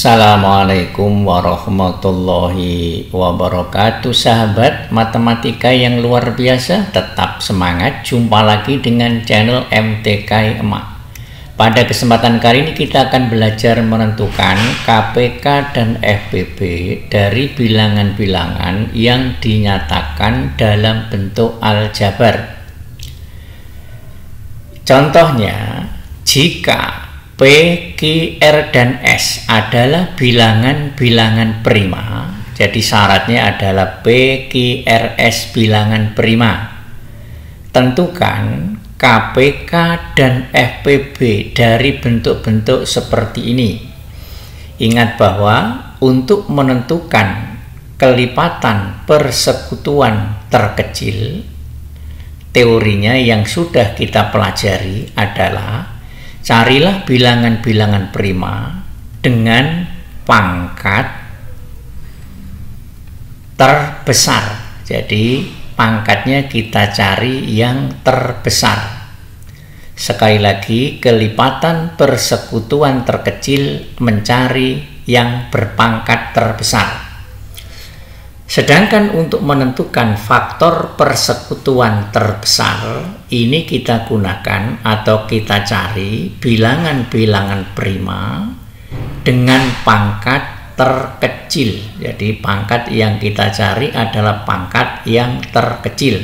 Assalamualaikum warahmatullahi wabarakatuh. Sahabat matematika yang luar biasa, tetap semangat. Jumpa lagi dengan channel MTK Emak. Pada kesempatan kali ini kita akan belajar menentukan KPK dan FPB dari bilangan-bilangan yang dinyatakan dalam bentuk aljabar. Contohnya, jika P, Q, R, dan S adalah bilangan-bilangan prima. Jadi syaratnya adalah P, Q, R, S bilangan prima. Tentukan KPK dan FPB dari bentuk-bentuk seperti ini. Ingat bahwa untuk menentukan kelipatan persekutuan terkecil, teorinya yang sudah kita pelajari adalah carilah bilangan-bilangan prima dengan pangkat terbesar. Jadi pangkatnya kita cari yang terbesar. Sekali lagi, kelipatan persekutuan terkecil mencari yang berpangkat terbesar. Sedangkan untuk menentukan faktor persekutuan terbesar, ini kita gunakan atau kita cari bilangan-bilangan prima dengan pangkat terkecil. Jadi pangkat yang kita cari adalah pangkat yang terkecil.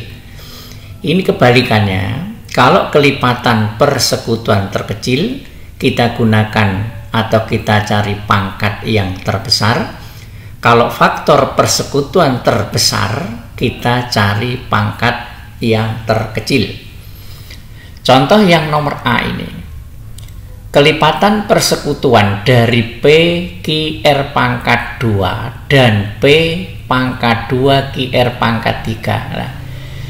Ini kebalikannya. Kalau kelipatan persekutuan terkecil, kita gunakan atau kita cari pangkat yang terbesar. Kalau faktor persekutuan terbesar, kita cari pangkat yang terkecil. Contoh yang nomor A ini. Kelipatan persekutuan dari P, Q, R pangkat 2 dan P pangkat 2, Q, R pangkat 3. Nah,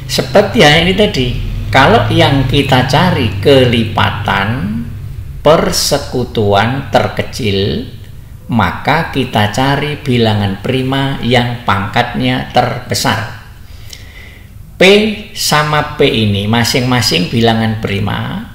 seperti yang ini tadi, kalau yang kita cari kelipatan persekutuan terkecil, maka kita cari bilangan prima yang pangkatnya terbesar. P sama P ini masing-masing bilangan prima.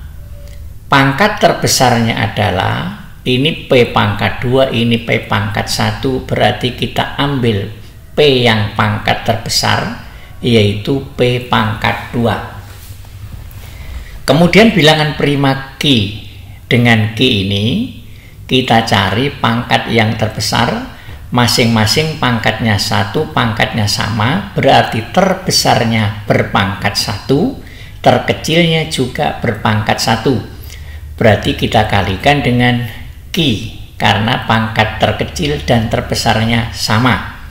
Pangkat terbesarnya adalah ini P pangkat 2, ini P pangkat 1, berarti kita ambil P yang pangkat terbesar, yaitu P pangkat 2. Kemudian bilangan prima Q dengan Q ini kita cari pangkat yang terbesar, masing-masing pangkatnya 1, pangkatnya sama, berarti terbesarnya berpangkat 1, terkecilnya juga berpangkat 1. Berarti kita kalikan dengan Q, karena pangkat terkecil dan terbesarnya sama.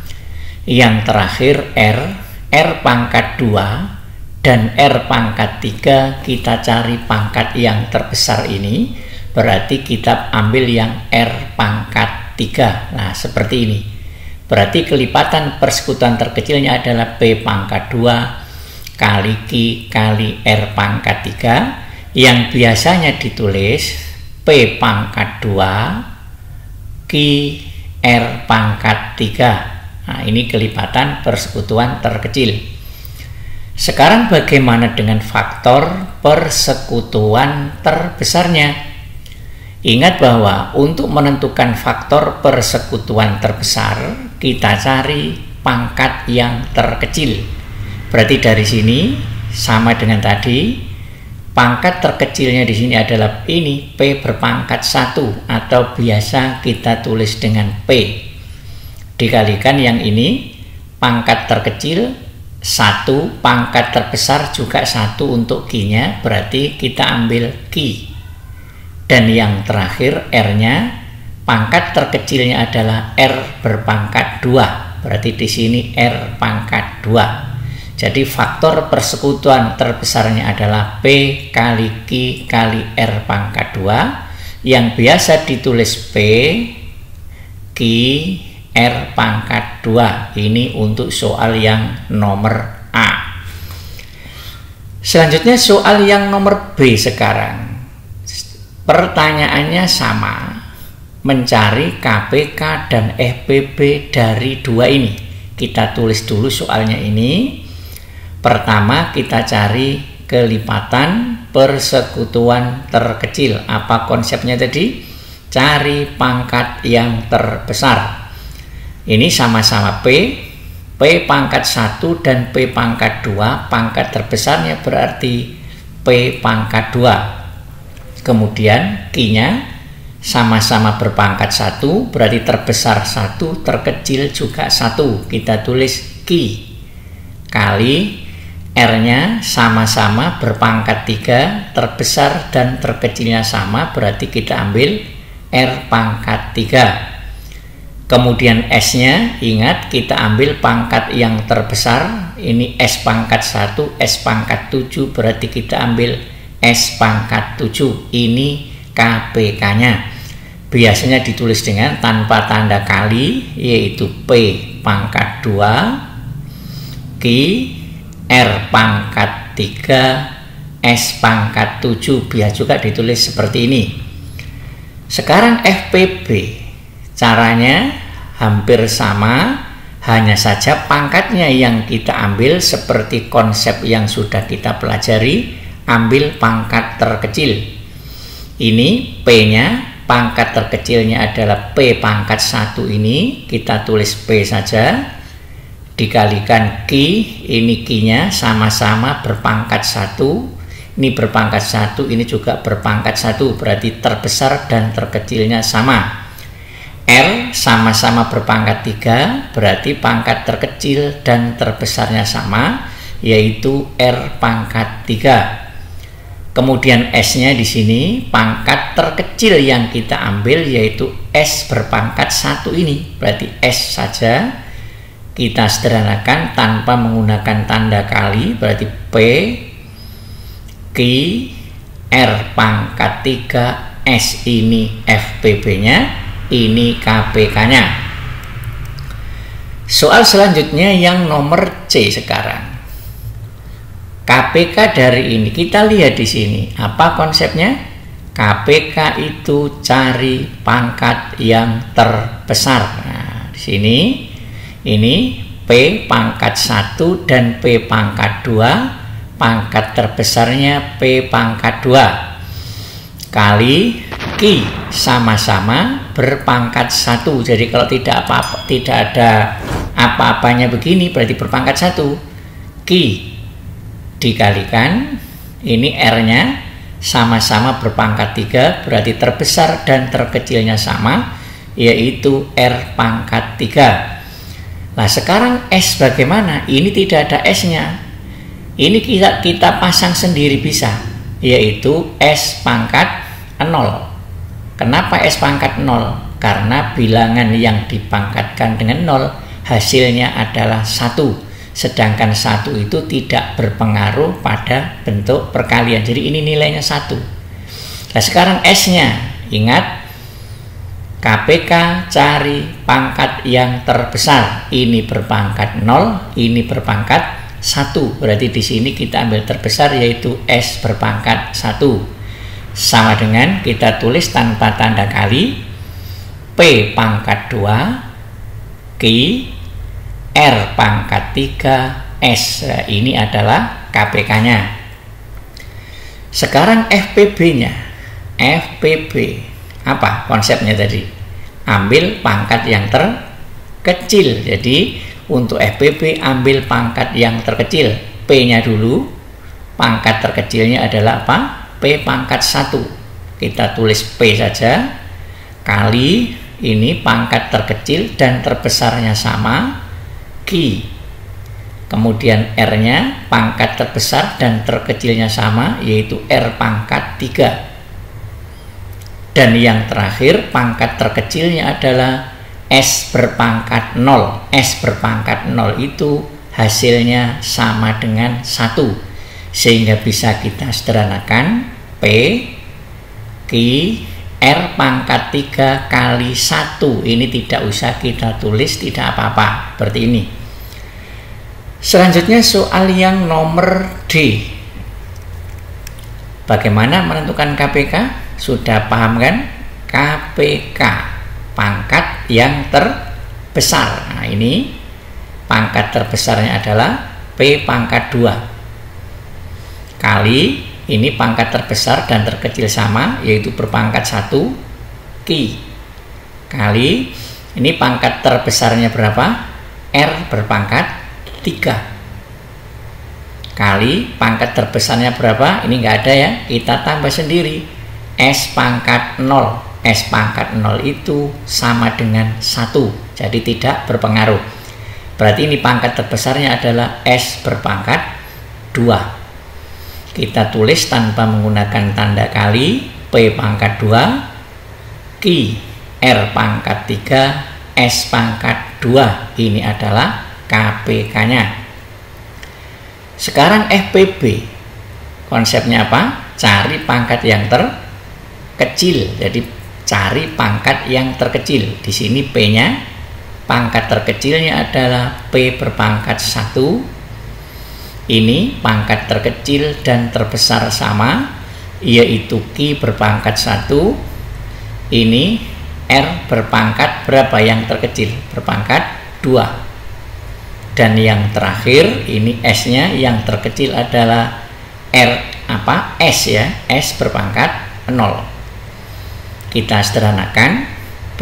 Yang terakhir R pangkat 2 dan R pangkat 3, kita cari pangkat yang terbesar ini, berarti kita ambil yang R pangkat 3. Nah, seperti ini. Berarti kelipatan persekutuan terkecilnya adalah P pangkat 2 kali Q kali R pangkat 3, yang biasanya ditulis P pangkat 2 Q R pangkat 3. Nah, ini kelipatan persekutuan terkecil. Sekarang bagaimana dengan faktor persekutuan terbesarnya? Ingat bahwa untuk menentukan faktor persekutuan terbesar, kita cari pangkat yang terkecil. Berarti dari sini sama dengan tadi, pangkat terkecilnya di sini adalah ini P berpangkat 1 atau biasa kita tulis dengan P. Dikalikan yang ini pangkat terkecil 1, pangkat terbesar juga 1 untuk Q-nya, berarti kita ambil Q. Dan yang terakhir R-nya, pangkat terkecilnya adalah R berpangkat 2. Berarti di sini R pangkat 2. Jadi faktor persekutuan terbesarnya adalah P kali Q kali R pangkat 2, yang biasa ditulis P Q R pangkat 2. Ini untuk soal yang nomor A. Selanjutnya soal yang nomor B sekarang. Pertanyaannya sama, mencari KPK dan FPB dari dua ini. Kita tulis dulu soalnya ini. Pertama kita cari kelipatan persekutuan terkecil. Apa konsepnya tadi? cari pangkat yang terbesar. Ini sama-sama P pangkat 1 dan P pangkat 2, pangkat terbesarnya berarti P pangkat 2. Kemudian Q-nya sama-sama berpangkat 1, berarti terbesar 1, terkecil juga 1. Kita tulis Q kali R-nya sama-sama berpangkat 3, terbesar dan terkecilnya sama, berarti kita ambil R pangkat 3. Kemudian S-nya, ingat kita ambil pangkat yang terbesar, ini S pangkat 1, S pangkat 7, berarti kita ambil S pangkat 7. Ini KPK-nya. Biasanya ditulis dengan tanpa tanda kali, yaitu P pangkat 2, Q R pangkat 3, S pangkat 7. Biasa juga ditulis seperti ini. Sekarang FPB, caranya hampir sama, hanya saja pangkatnya yang kita ambil seperti konsep yang sudah kita pelajari, ambil pangkat terkecil. Ini P-nya, pangkat terkecilnya adalah P pangkat 1, ini kita tulis P saja, dikalikan Q, ini Q-nya sama-sama berpangkat 1, ini berpangkat 1, ini juga berpangkat 1, berarti terbesar dan terkecilnya sama. R sama-sama berpangkat 3, berarti pangkat terkecil dan terbesarnya sama, yaitu R pangkat 3. Kemudian S-nya di sini pangkat terkecil yang kita ambil yaitu S berpangkat 1 ini, berarti S saja. Kita sederhanakan tanpa menggunakan tanda kali, berarti P Q R pangkat 3, S ini FPB-nya, ini KPK-nya. Soal selanjutnya yang nomor C sekarang. KPK dari ini kita lihat di sini apa konsepnya. KPK itu cari pangkat yang terbesar. Nah, di sini ini P pangkat 1 dan P pangkat 2, pangkat terbesarnya P pangkat 2 kali Q sama-sama berpangkat 1. Jadi kalau tidak ada apa-apanya begini berarti berpangkat 1. Q dikalikan ini R-nya sama-sama berpangkat 3, berarti terbesar dan terkecilnya sama, yaitu R pangkat 3. Nah sekarang S bagaimana? Ini tidak ada S-nya, ini kita pasang sendiri bisa, yaitu S pangkat 0. Kenapa S pangkat 0? Karena bilangan yang dipangkatkan dengan 0 hasilnya adalah 1. Sedangkan 1 itu tidak berpengaruh pada bentuk perkalian, jadi ini nilainya 1. Nah sekarang S-nya, ingat KPK cari pangkat yang terbesar, ini berpangkat 0, ini berpangkat 1, berarti di sini kita ambil terbesar yaitu S berpangkat 1. Sama dengan kita tulis tanpa tanda kali, P pangkat 2 Q R pangkat 3 S. Nah, ini adalah KPK-nya. Sekarang FPB-nya. FPB apa konsepnya tadi? Ambil pangkat yang terkecil. Jadi untuk FPB ambil pangkat yang terkecil. P-nya dulu. Pangkat terkecilnya adalah apa? P pangkat 1. Kita tulis P saja. Kali ini pangkat terkecil dan terbesarnya sama, Q. Kemudian R-nya pangkat terbesar dan terkecilnya sama, yaitu R pangkat 3. Dan yang terakhir pangkat terkecilnya adalah S berpangkat 0. S berpangkat 0 itu hasilnya sama dengan 1. Sehingga bisa kita sederhanakan P Q R pangkat 3 kali 1. Ini tidak usah kita tulis, tidak apa-apa, seperti ini. Selanjutnya soal yang nomor D. Bagaimana menentukan KPK? Sudah paham kan? KPK pangkat yang terbesar. Nah ini pangkat terbesarnya adalah P pangkat 2 kali ini pangkat terbesar dan terkecil sama, yaitu berpangkat 1, Ki kali ini pangkat terbesarnya berapa? R berpangkat 3 kali pangkat terbesarnya berapa? Ini enggak ada ya, kita tambah sendiri. S pangkat 0. S pangkat 0 itu sama dengan 1, jadi tidak berpengaruh. Berarti ini pangkat terbesarnya adalah S berpangkat 2. Kita tulis tanpa menggunakan tanda kali, P pangkat 2, Ki R pangkat 3, S pangkat 2. Ini adalah KPK-nya. Sekarang FPB. Konsepnya apa? Cari pangkat yang terkecil. Jadi cari pangkat yang terkecil. Di sini P-nya, pangkat terkecilnya adalah P berpangkat 1. Ini pangkat terkecil dan terbesar sama, yaitu Ki berpangkat 1. Ini R berpangkat berapa yang terkecil? Berpangkat 2. Dan yang terakhir ini S-nya yang terkecil adalah S ya, S berpangkat 0. Kita sederhanakan, P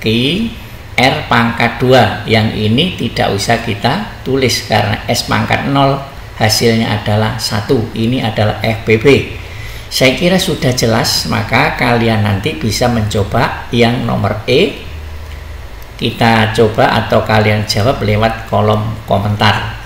Ki R pangkat 2, yang ini tidak usah kita tulis karena S pangkat 0 hasilnya adalah 1. Ini adalah FPB. Saya kira sudah jelas, maka kalian nanti bisa mencoba yang nomor E. Kita coba atau kalian jawab lewat kolom komentar.